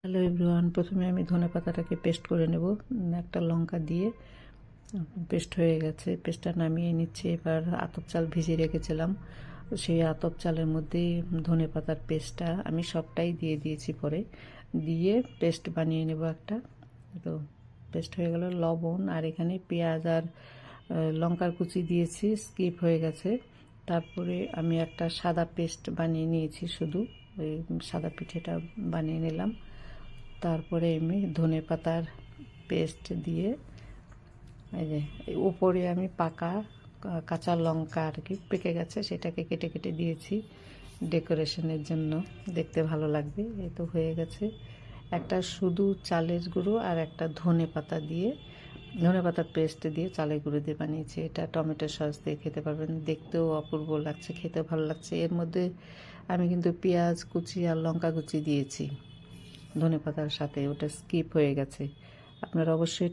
Hello everyone, প্রথমে আমি ধনেপাতাটাকে paste করে নেব। একটা লঙ্কা দিয়ে পেস্ট হয়ে গেছে, পেস্টটা নামিয়ে নিচ্ছি। এবার আতপ চাল ভিজিয়ে রেখেছিলাম, সেই আতপ চালের মধ্যেই ধনেপাতার পেস্টটা আমি সবটাই দিয়ে দিয়েছি। পরে দিয়ে পেস্ট বানিয়ে নেব একটা। তো পেস্ট হয়ে গেল। লবণ আর এখানে পেঁয়াজ আর লঙ্কার কুচি দিয়েছি, স্কিপ হয়ে গেছে। তারপরে আমি একটা সাদা পেস্ট বানিয়ে নিয়েছি, শুধু ওই সাদা পিঠেটা বানিয়ে নিলাম। তারপরে আমি ধনেপাতার পেস্ট দিয়ে এই যে উপরে আমি পাকা কাঁচা লঙ্কা আর কি পেকে গেছে, সেটাকে কেটে কেটে দিয়েছি ডেকোরেশনের জন্য, দেখতে ভালো লাগবে। এই তো হয়ে গেছে। একটা শুধু চালের গুঁড়ো আর একটা ধনেপাতা দিয়ে, ধনেপাতার পেস্ট দিয়ে চালের গুঁড়ো দিয়ে বানিয়েছি। এটা টমেটো সস দিয়ে খেতে পারবেন, দেখতেও অপূর্ব লাগছে, খেতেও ভালো লাগছে। এর মধ্যে আমি কিন্তু পেঁয়াজ কুচি আর লঙ্কা কুচি দিয়েছি ধনেপাতার সাথে, ওটা স্কিপ হয়ে গেছে। আপনারা অবশ্যই